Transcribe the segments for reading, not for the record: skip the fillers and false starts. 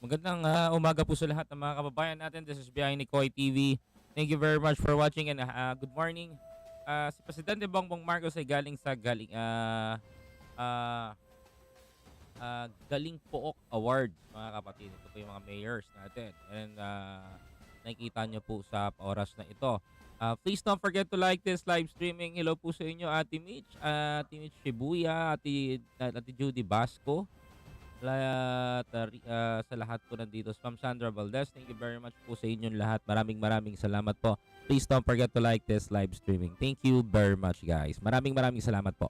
Magandang umaga po sa lahat ng mga kababayan natin. This is BYAHE TV. Thank you very much for watching and good morning. Si Presidente Bongbong Marcos ay galing sa ah, Galing Pook Award, mga kapatid. Ito po yung mga mayors natin. And nakikita nyo po sa oras na ito. Please don't forget to like this live streaming. Hello po sa inyo, Ate Mitch Shibuya, Ate Judy Basco. Sa lahat po nandito. Ma'am Sandra Valdez, thank you very much po sa inyong lahat. Maraming salamat po. Please don't forget to like this live streaming. Thank you very much, guys. Maraming salamat po.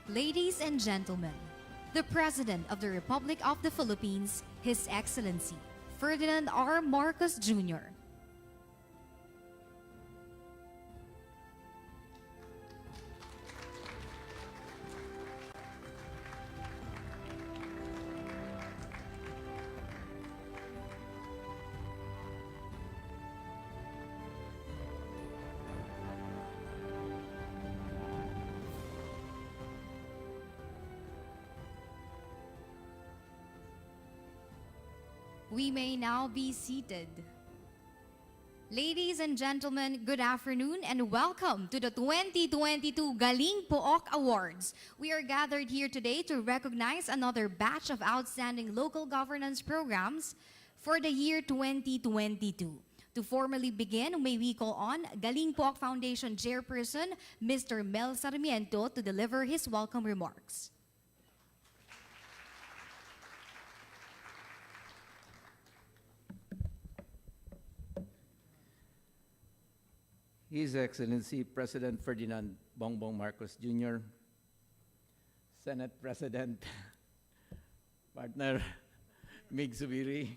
Ladies and gentlemen, the President of the Republic of the Philippines, His Excellency Ferdinand R. Marcos Jr. We may now be seated. Ladies and gentlemen, good afternoon and welcome to the 2022 Galing Pook Awards. We are gathered here today to recognize another batch of outstanding local governance programs for the year 2022. To formally begin, may we call on Galing Pook Foundation Chairperson, Mr. Mel Sarmiento, to deliver his welcome remarks. His Excellency President Ferdinand Bongbong Marcos Jr., Senate President Partner Mig Zubiri,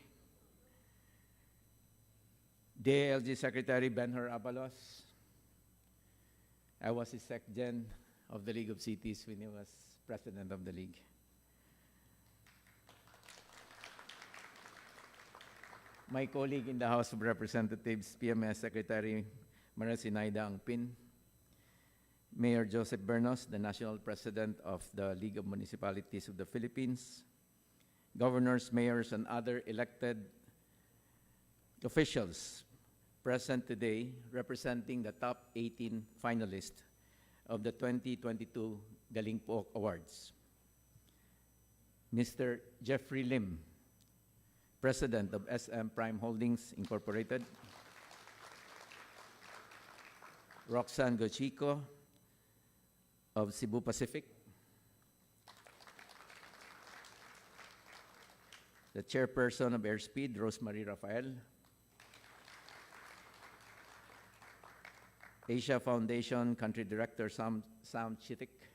DLG Secretary Benhur Abalos, I was his SecGen of the League of Cities when he was president of the league. My colleague in the House of Representatives, PMS Secretary Maracinaida Angpin, Mayor Joseph Bernos, the National President of the League of Municipalities of the Philippines, governors, mayors, and other elected officials present today representing the top 18 finalists of the 2022 Galing Pook Awards. Mr. Jeffrey Lim, President of SM Prime Holdings Incorporated, Roxanne Gochico of Cebu Pacific, the Chairperson of Airspeed, Rosemary Rafael, Asia Foundation Country Director Sam Chitik,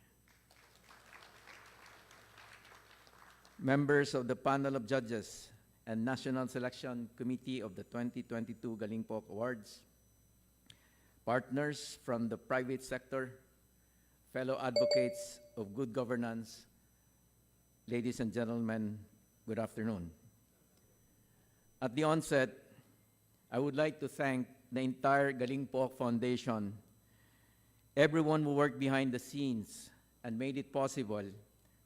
members of the panel of judges and National Selection Committee of the 2022 Galing Pook Awards, partners from the private sector, fellow advocates of good governance, ladies and gentlemen, good afternoon. At the onset, I would like to thank the entire Galing Pook Foundation, everyone who worked behind the scenes and made it possible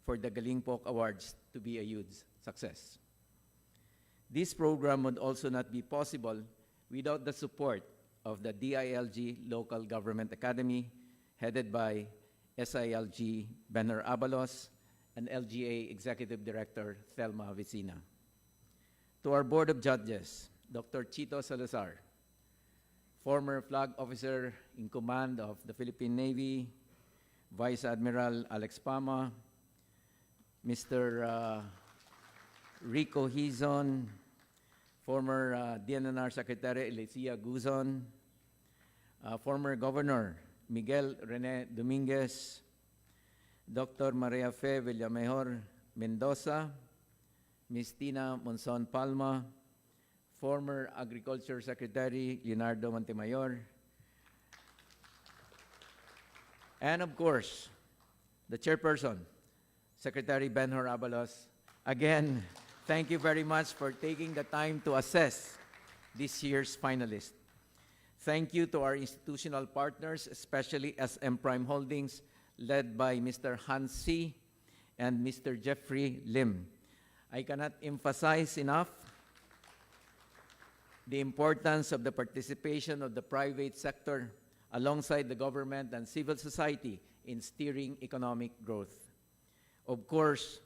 for the Galing Pook Awards to be a huge success. This program would also not be possible without the support of the DILG Local Government Academy, headed by SILG Benner Abalos and LGA Executive Director Thelma Vicina. To our Board of Judges, Dr. Chito Salazar, former Flag Officer in Command of the Philippine Navy, Vice Admiral Alex Pama, Mr. Rico Hizon, former DNR Secretary Elicia Guzon, former Governor Miguel Rene Dominguez, Dr. Maria Fe Villamejor Mendoza, Ms. Tina Monson Palma, former Agriculture Secretary Leonardo Montemayor, and of course, the Chairperson, Secretary Benhur Abalos. Again, thank you very much for taking the time to assess this year's finalists. Thank you to our institutional partners, especially SM Prime Holdings, led by Mr. Hans C. and Mr. Jeffrey Lim. I cannot emphasize enough the importance of the participation of the private sector alongside the government and civil society in steering economic growth. Of course,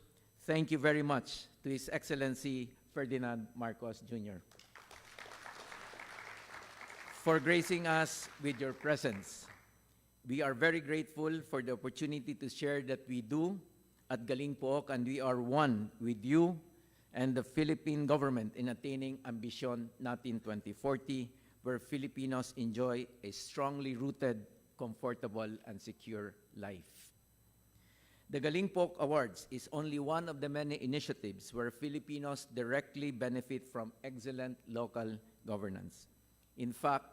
thank you very much to His Excellency Ferdinand Marcos Jr. for gracing us with your presence. We are very grateful for the opportunity to share that we do at Galing Pook, and we are one with you and the Philippine government in attaining Ambition Natin 2040, where Filipinos enjoy a strongly rooted, comfortable, and secure life. The Galing Pook Awards is only one of the many initiatives where Filipinos directly benefit from excellent local governance. In fact,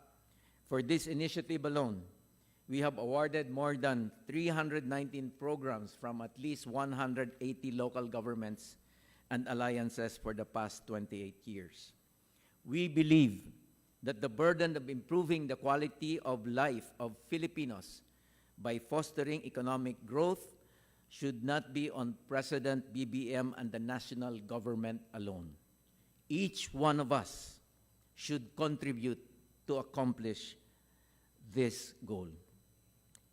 for this initiative alone, we have awarded more than 319 programs from at least 180 local governments and alliances for the past 28 years. We believe that the burden of improving the quality of life of Filipinos by fostering economic growth should not be on President BBM and the national government alone. Each one of us should contribute to accomplish this goal.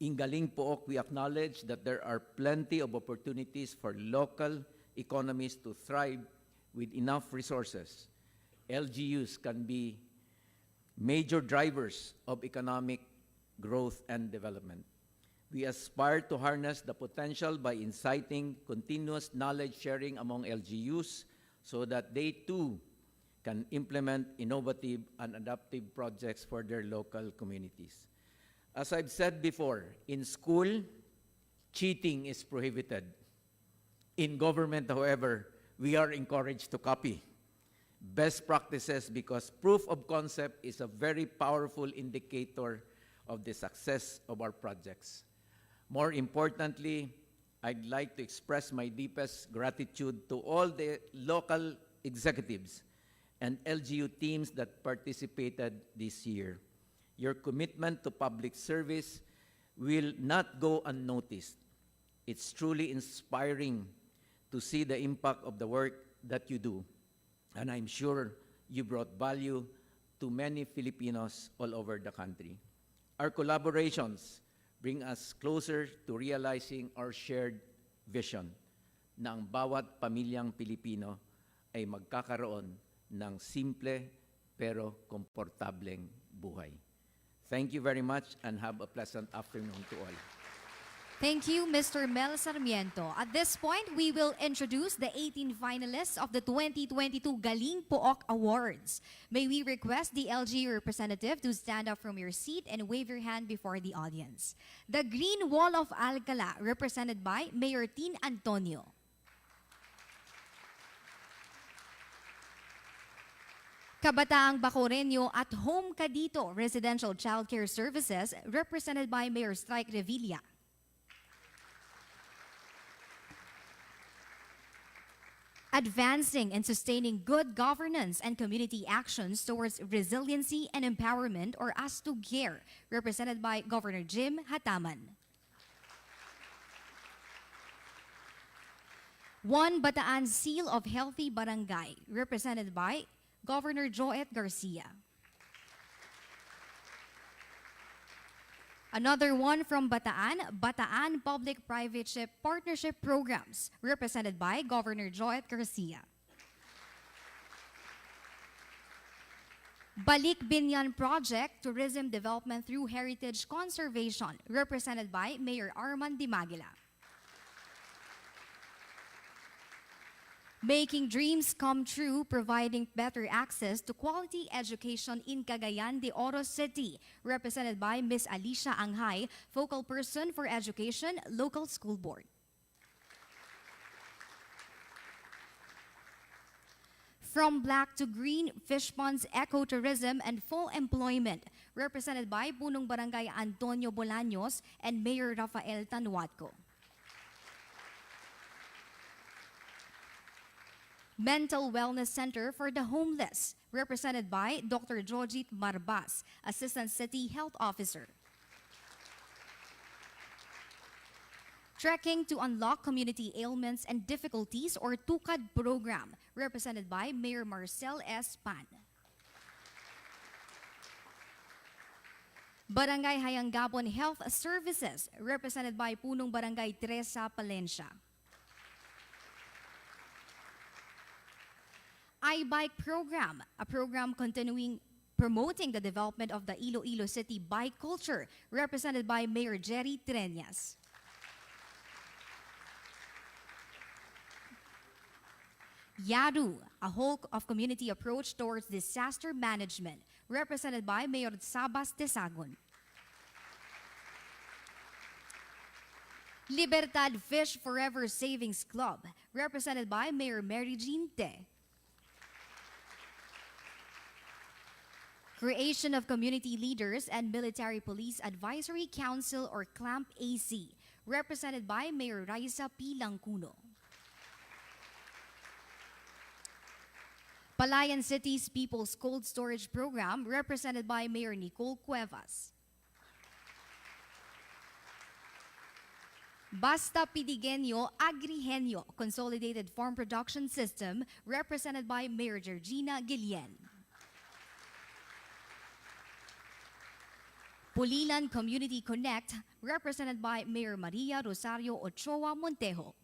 In Galing Pook, we acknowledge that there are plenty of opportunities for local economies to thrive with enough resources. LGUs can be major drivers of economic growth and development. We aspire to harness the potential by inciting continuous knowledge sharing among LGUs so that they too can implement innovative and adaptive projects for their local communities. As I've said before, in school, cheating is prohibited. In government, however, we are encouraged to copy best practices because proof of concept is a very powerful indicator of the success of our projects. More importantly, I'd like to express my deepest gratitude to all the local executives and LGU teams that participated this year. Your commitment to public service will not go unnoticed. It's truly inspiring to see the impact of the work that you do, and I'm sure you brought value to many Filipinos all over the country. Our collaborations bring us closer to realizing our shared vision na ang bawat pamilyang Pilipino ay magkakaroon ng simple pero komportableng buhay. Thank you very much and have a pleasant afternoon to all. Thank you, Mr. Mel Sarmiento. At this point, we will introduce the 18 finalists of the 2022 Galing Pook Awards. May we request the LG representative to stand up from your seat and wave your hand before the audience. The Green Wall of Alcala, represented by Mayor Tin Antonio. Kabataang Bacoreño at Home Ka Dito Residential Childcare Services, represented by Mayor Strike Revilla. Advancing and sustaining good governance and community actions towards resiliency and empowerment, or ASTUGER, represented by Governor Jim Hataman. One Bataan Seal of Healthy Barangay, represented by Governor Joet Garcia. Another one from Bataan, Bataan Public-Private Partnership Programs, represented by Governor Joet Garcia. Balik Binyan Project, Tourism Development through Heritage Conservation, represented by Mayor Arman Dimagila. Making Dreams Come True, providing better access to quality education in Cagayan de Oro City, represented by Ms. Alicia Anghay, Focal Person for Education, Local School Board. From Black to Green, Fish Ponds Ecotourism and Full Employment, represented by Punong Barangay Antonio Bolaños and Mayor Rafael Tanuatco. Mental Wellness Center for the Homeless, represented by Dr. Jojit Marbas, Assistant City Health Officer. Trekking to Unlock Community Ailments and Difficulties, or TUKAD program, represented by Mayor Marcel S. Pan. Barangay Hayangabon Health Services, represented by Punong Barangay Teresa Palencia. iBike program, a program continuing promoting the development of the Iloilo City bike culture, represented by Mayor Jerry Treñas. YADU, a whole of community approach towards disaster management, represented by Mayor Sabas Tesagon. Libertad Fish Forever Savings Club, represented by Mayor Mary Jean Te. Creation of Community Leaders and Military Police Advisory Council, or CLAMP AC, represented by Mayor Raisa P. Langcuno. Palayan City's People's Cold Storage Program, represented by Mayor Nicole Cuevas. Basta Pidigueño Agrihenyo Consolidated Farm Production System, represented by Mayor Georgina Guillen. Pulilan Community Connect, represented by Mayor Maria Rosario Ochoa Montejo.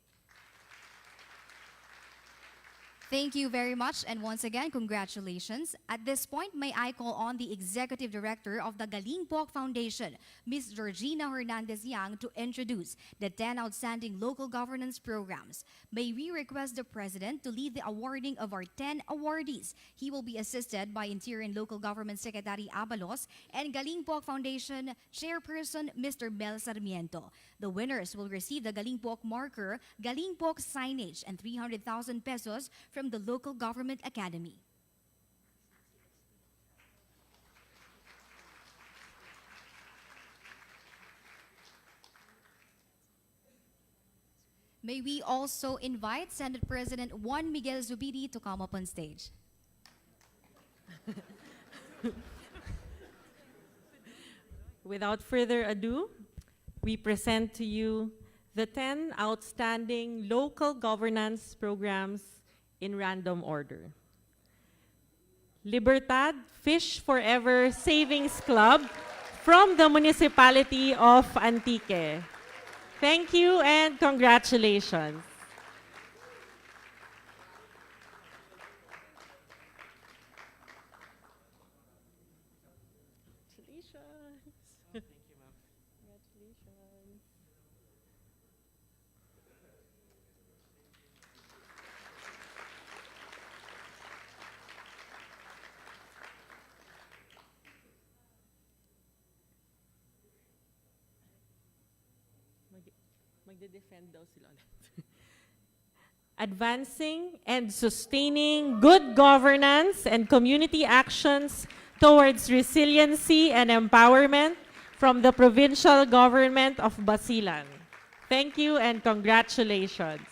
Thank you very much, and once again, congratulations. At this point, may I call on the Executive Director of the Galing Pook Foundation, Ms. Georgina Hernandez-Yang, to introduce the 10 outstanding local governance programs. May we request the President to lead the awarding of our 10 awardees. He will be assisted by Interior and Local Government Secretary Abalos and Galing Pook Foundation Chairperson, Mr. Mel Sarmiento. The winners will receive the Galing Pook marker, Galing Pook signage, and 300,000 pesos from the Local Government Academy. May we also invite Senate President Juan Miguel Zubiri to come up on stage. Without further ado, we present to you the 10 outstanding local governance programs in random order. Libertad Fish Forever Savings Club from the municipality of Antique. Thank you and congratulations. Magde-defend daw sila ulit. Advancing and sustaining good governance and community actions towards resiliency and empowerment from the provincial government of Basilan. Thank you and congratulations.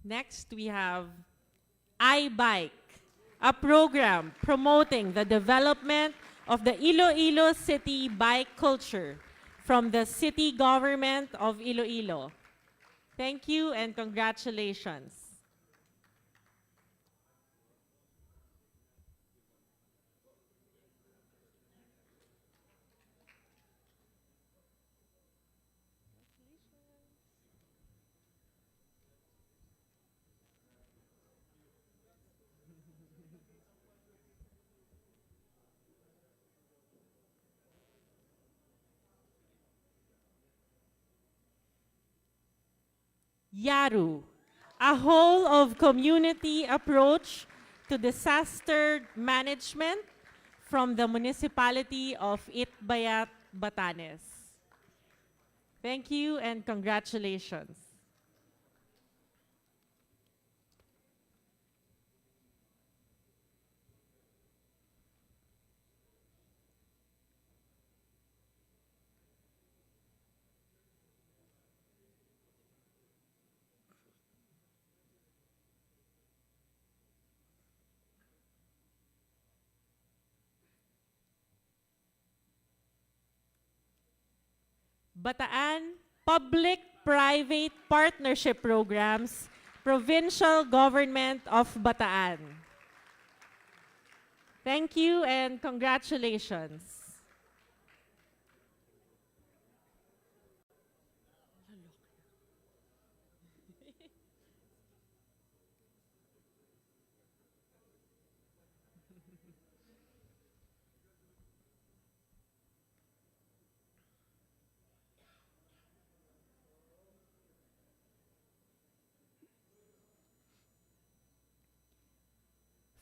Next, we have iBike, a program promoting the development of the Iloilo City bike culture from the city government of Iloilo. Thank you and congratulations. Yaru, a whole of community approach to disaster management from the municipality of Itbayat, Batanes. Thank you and congratulations. Bataan Public-Private Partnership Programs, Provincial Government of Bataan. Thank you and congratulations.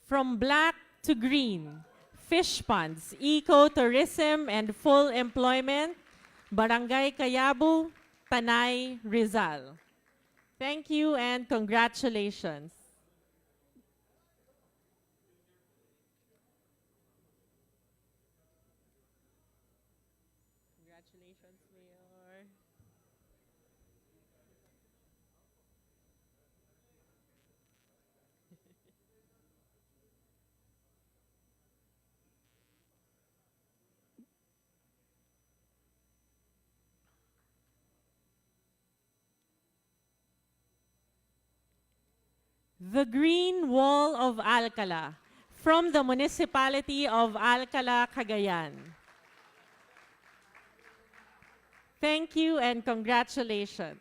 From black to green, fish ponds, ecotourism, and full employment, Barangay Cayabu, Tanay, Rizal. Thank you and congratulations. Congratulations, Mayor. The Green Wall of Alcala from the municipality of Alcala, Cagayan. Thank you and congratulations.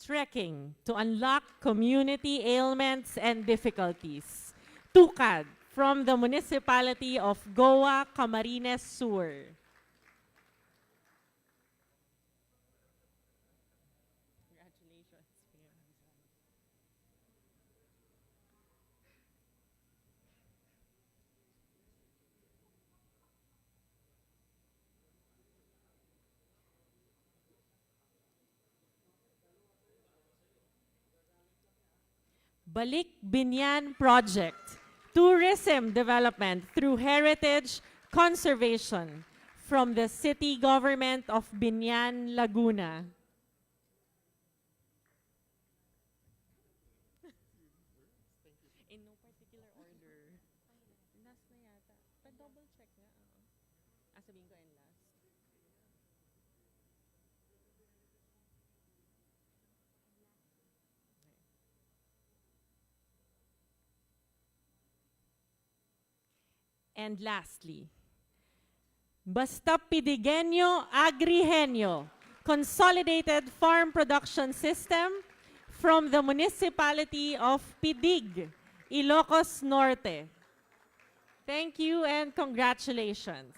Trekking to unlock community ailments and difficulties. Tukad from the municipality of Goa, Camarines Sur. Balik Binyan Project, tourism development through heritage conservation from the city government of Binyan, Laguna. In no particular order. Last na yata. Pa-double check nga. Sabihin ko yung last. And lastly, Basta Pidigenyo Agrihenyo, Consolidated Farm Production System from the municipality of Pidig, Ilocos Norte. Thank you and congratulations.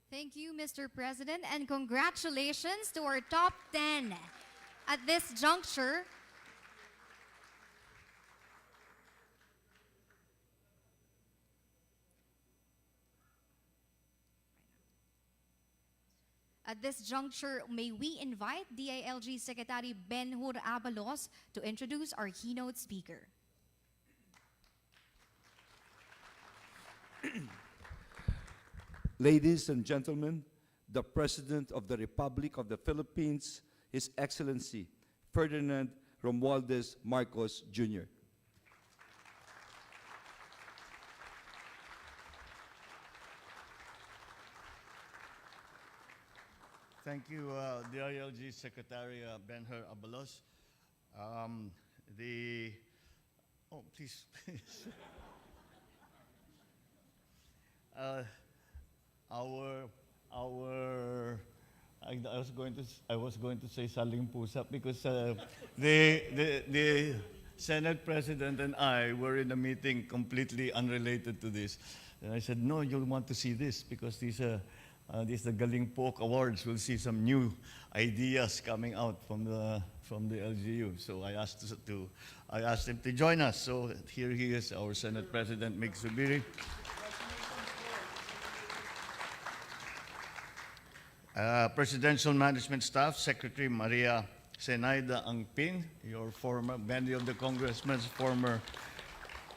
Thank you, Mr. President, and congratulations to our top 10. At this juncture, may we invite DILG Secretary Benhur Abalos to introduce our keynote speaker. Ladies and gentlemen, the President of the Republic of the Philippines, His Excellency Ferdinand Romualdez Marcos, Jr. Thank you, DILG Secretary Benhur Abalos. Oh, please, please. I was going to say saling pusap because the Senate President and I were in a meeting completely unrelated to this. And I said, no, you'll want to see this because these the Galing Pook Awards. We'll see some new ideas coming out from the LGU. So I asked him to join us. So here he is, our Senate President, Mig Zubiri. Presidential Management Staff, Secretary Maria Zenaida Angpin, many of the congressmen's former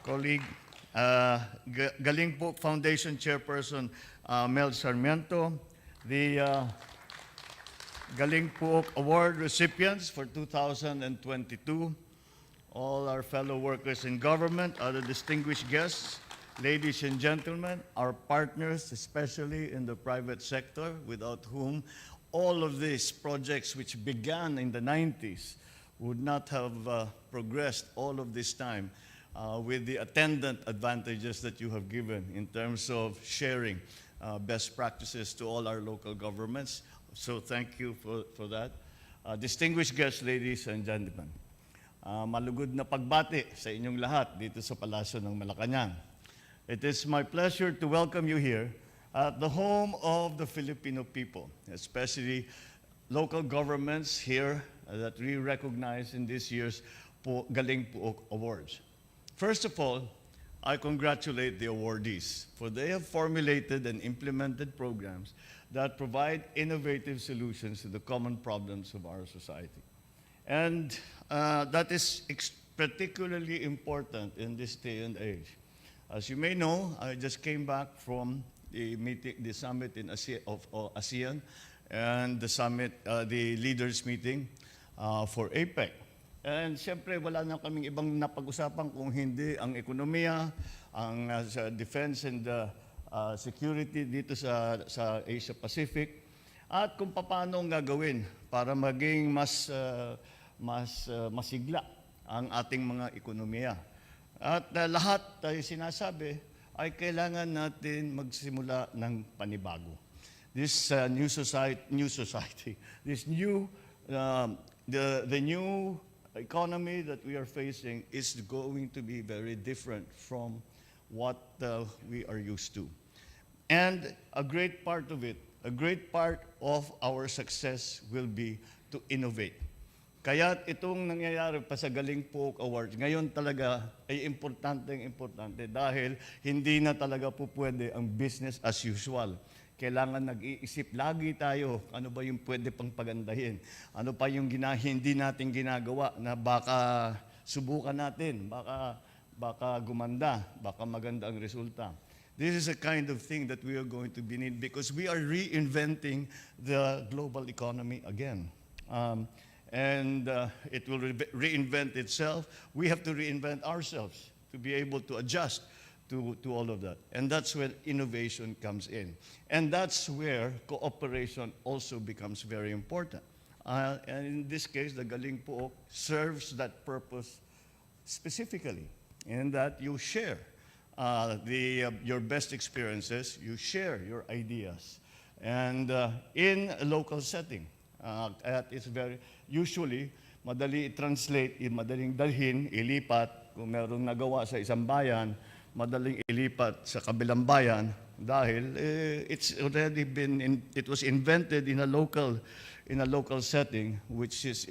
colleague. Galing Pook Foundation Chairperson Mel Sarmiento, the Galing Pook Award recipients for 2022, all our fellow workers in government, other distinguished guests, ladies and gentlemen, our partners, especially in the private sector, without whom all of these projects which began in the 90s would not have progressed all of this time with the attendant advantages that you have given in terms of sharing best practices to all our local governments. So thank you for that. Distinguished guests, ladies and gentlemen, malugod na pagbati sa inyong lahat dito sa Palasyo ng Malacanang. It is my pleasure to welcome you here at the home of the Filipino people, especially local governments here that we recognize in this year's Galing Pook Awards. First of all, I congratulate the awardees, for they have formulated and implemented programs that provide innovative solutions to the common problems of our society. And that is particularly important in this day and age. As you may know, I just came back from the summit in ASEAN, and the summit, the leaders meeting for APEC. And siyempre, wala na kaming ibang napag-usapan kung hindi ang ekonomiya, ang sa defense and security dito sa Asia Pacific, at kung paano ang gagawin para maging mas masigla ang ating mga ekonomiya. At lahat tayo sinasabi ay kailangan natin magsimula ng panibago. This new society, this new, the new economy that we are facing is going to be very different from what we are used to. And a great part of it, a great part of our success will be to innovate. Kaya itong nangyayari pa sa Galing Pook Awards, ngayon talaga ay importante dahil hindi na talaga po pwede ang business as usual. Kailangan nag-iisip lagi tayo, ano ba yung pwede pang pagandahin? Ano pa yung hindi natin ginagawa na baka subukan natin, baka gumanda, baka maganda ang resulta. This is a kind of thing that we are going to be need because we are reinventing the global economy again. It will reinvent itself. We have to reinvent ourselves to be able to adjust to all of that. And that's where innovation comes in. And that's where cooperation also becomes very important. And in this case, the Galing Pook serves that purpose specifically, in that you share your best experiences, you share your ideas, and in a local setting. At it's very, usually, madali i-translate, madaling dalhin, ilipat, kung merong nagawa sa isang bayan, madaling ilipat sa kabilang bayan dahil it's already it was invented in a local setting which is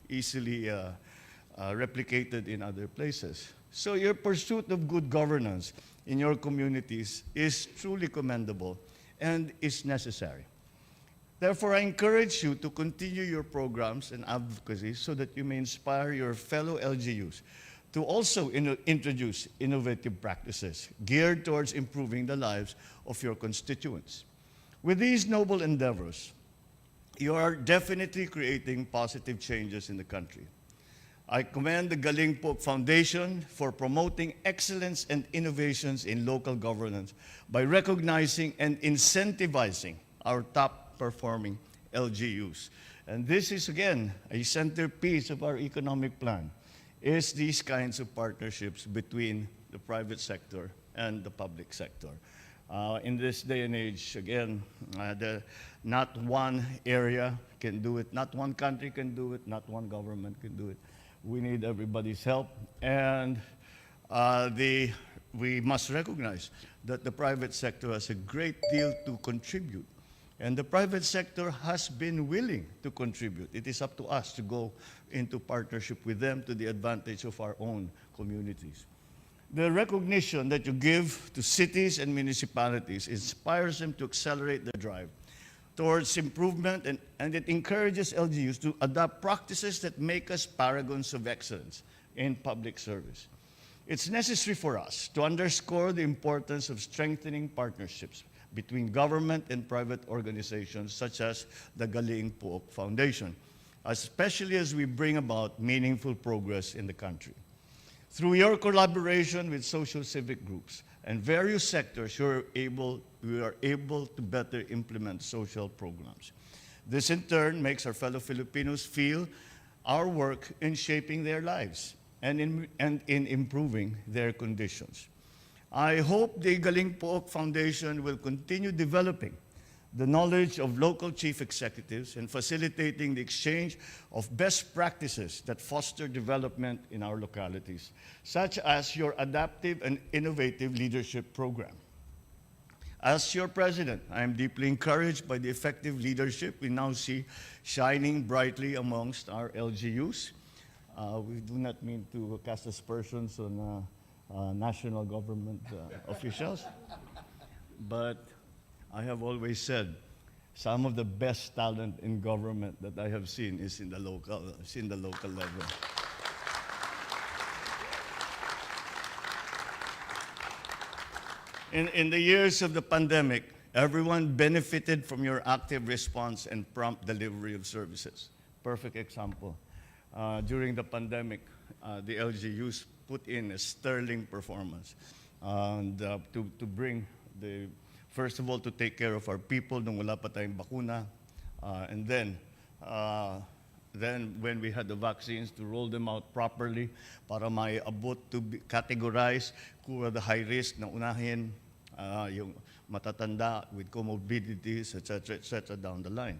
easily replicated in other places. So your pursuit of good governance in your communities is truly commendable and is necessary. Therefore, I encourage you to continue your programs and advocacy so that you may inspire your fellow LGUs to also introduce innovative practices geared towards improving the lives of your constituents. With these noble endeavors, you are definitely creating positive changes in the country. I commend the Galing Pook Foundation for promoting excellence and innovations in local governance by recognizing and incentivizing our top-performing LGUs. And this is, again, a centerpiece of our economic plan, is these kinds of partnerships between the private sector and the public sector. In this day and age, again, not one area can do it, not one country can do it, not one government can do it. We need everybody's help, and we must recognize that the private sector has a great deal to contribute. And the private sector has been willing to contribute. It is up to us to go into partnership with them to the advantage of our own communities. The recognition that you give to cities and municipalities inspires them to accelerate their drive towards improvement, and it encourages LGUs to adopt practices that make us paragons of excellence in public service. It's necessary for us to underscore the importance of strengthening partnerships between government and private organizations such as the Galing Pook Foundation, especially as we bring about meaningful progress in the country. Through your collaboration with social civic groups and various sectors, we are able to better implement social programs. This in turn makes our fellow Filipinos feel our work in shaping their lives and in improving their conditions. I hope the Galing Pook Foundation will continue developing the knowledge of local chief executives and facilitating the exchange of best practices that foster development in our localities, such as your adaptive and innovative leadership program. As your president, I am deeply encouraged by the effective leadership we now see shining brightly amongst our LGUs. We do not mean to cast aspersions on national government officials, but I have always said some of the best talent in government that I have seen is in the local level. In the years of the pandemic, everyone benefited from your active response and prompt delivery of services. Perfect example. during the pandemic, the LGUs put in a sterling performance and to bring the, first of all, to take care of our people nung wala pa tayong bakuna, and then when we had the vaccines, to roll them out properly para maiabot to categorize who are the high risk na unahin, yung matatanda with comorbidities, etc. down the line.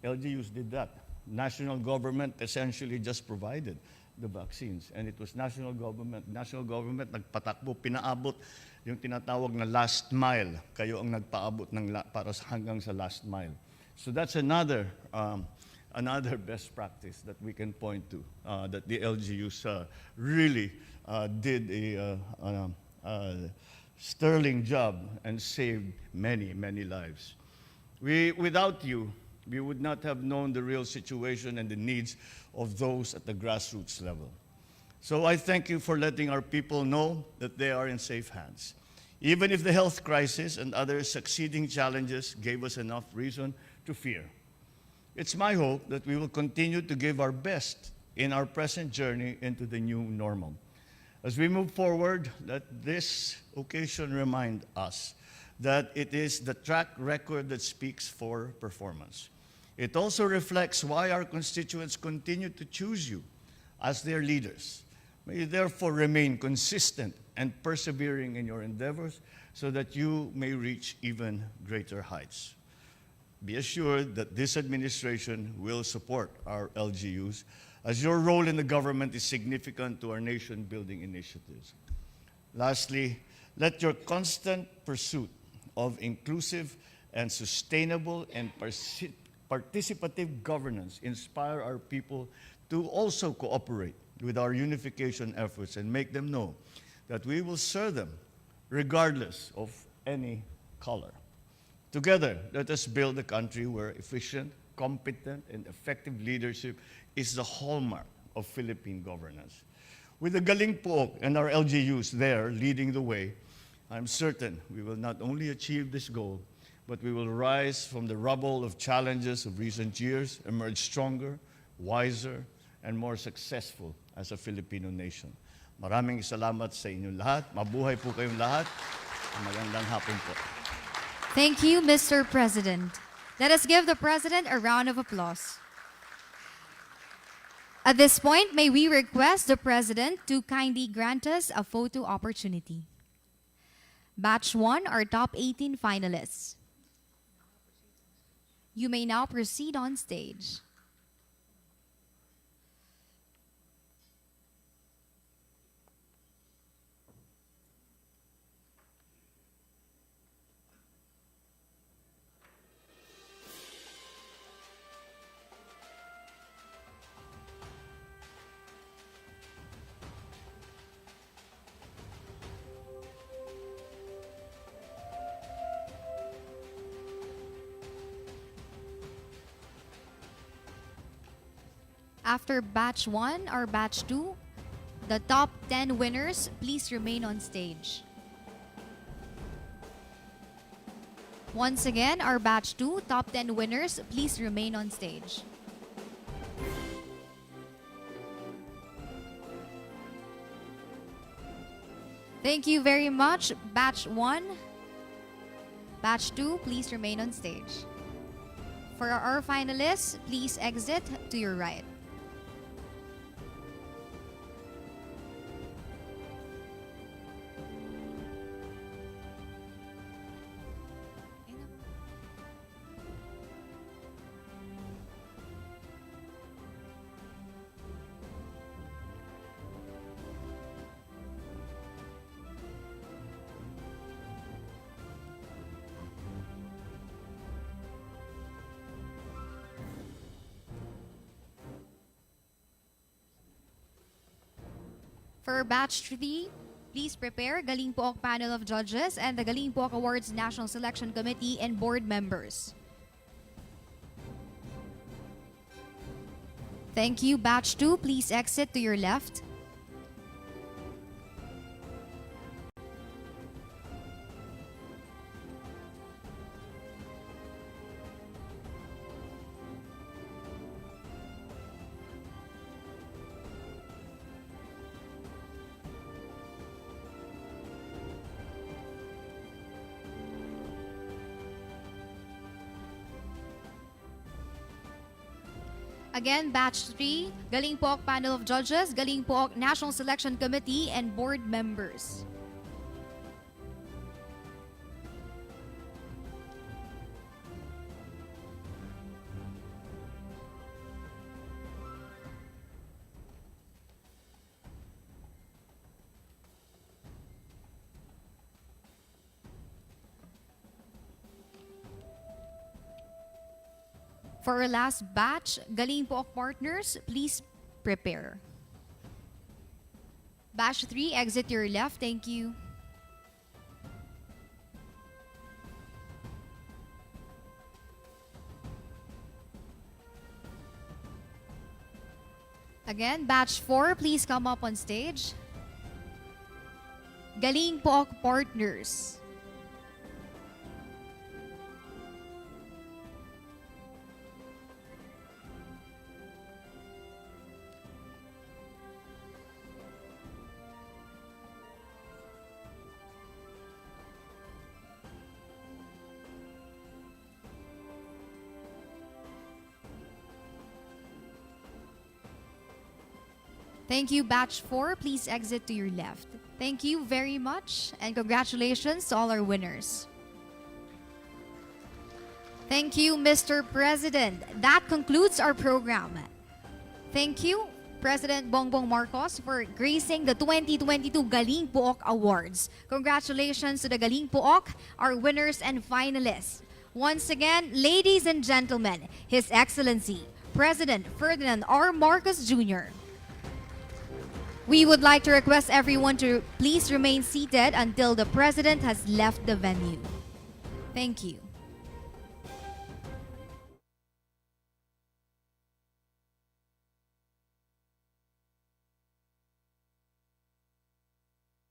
LGUs did that. National government essentially just provided the vaccines, and it was national government nagpatakbo, pinaabot yung tinatawag na last mile. Kayo ang nagpaabot ng para hanggang sa last mile. So that's another best practice that we can point to, that the LGUs really did a sterling job and saved many, many lives. Without you, we would not have known the real situation and the needs of those at the grassroots level. So I thank you for letting our people know that they are in safe hands. Even if the health crisis and other succeeding challenges gave us enough reason to fear, it's my hope that we will continue to give our best in our present journey into the new normal. As we move forward, let this occasion remind us that it is the track record that speaks for performance. It also reflects why our constituents continue to choose you as their leaders. May you therefore remain consistent and persevering in your endeavors so that you may reach even greater heights. Be assured that this administration will support our LGUs, as your role in the government is significant to our nation-building initiatives. Lastly, let your constant pursuit of inclusive and sustainable and participative governance inspire our people to also cooperate with our unification efforts and make them know that we will serve them regardless of any color. Together, let us build a country where efficient, competent, and effective leadership is the hallmark of Philippine governance. With the Galing Pook and our LGUs there leading the way, I'm certain we will not only achieve this goal, but we will rise from the rubble of challenges of recent years, emerge stronger, wiser, and more successful as a Filipino nation. Maraming salamat sa inyong lahat. Mabuhay po kayong lahat. Magandang hapon po. Thank you, Mr. President. Let us give the President a round of applause. At this point, may we request the President to kindly grant us a photo opportunity. Batch 1, our top 18 finalists. You may now proceed on stage. After batch 1 or batch 2, the top 10 winners, please remain on stage. Once again, our batch 2, top 10 winners, please remain on stage. Thank you very much, batch 1. Batch 2, please remain on stage. For our finalists, please exit to your right. For batch 3, please prepare Galing Pook panel of judges and the Galing Pook Awards National Selection Committee and board members. Thank you, batch 2. Please exit to your left. Again, Batch 3, Galing Pook Panel of Judges, Galing Pook National Selection Committee, and Board Members. For our last batch, Galing Pook partners, please prepare. Batch 3, exit your left. Thank you. Again, batch 4, please come up on stage. Galing Pook partners. Thank you, Batch 4. Please exit to your left. Thank you very much, and congratulations to all our winners. Thank you, Mr. President. That concludes our program. Thank you, President Bongbong Marcos, for gracing the 2022 Galing Pook Awards. Congratulations to the Galing Pook, our winners and finalists. Once again, ladies and gentlemen, His Excellency, President Ferdinand R. Marcos Jr. We would like to request everyone to please remain seated until the President has left the venue. Thank you.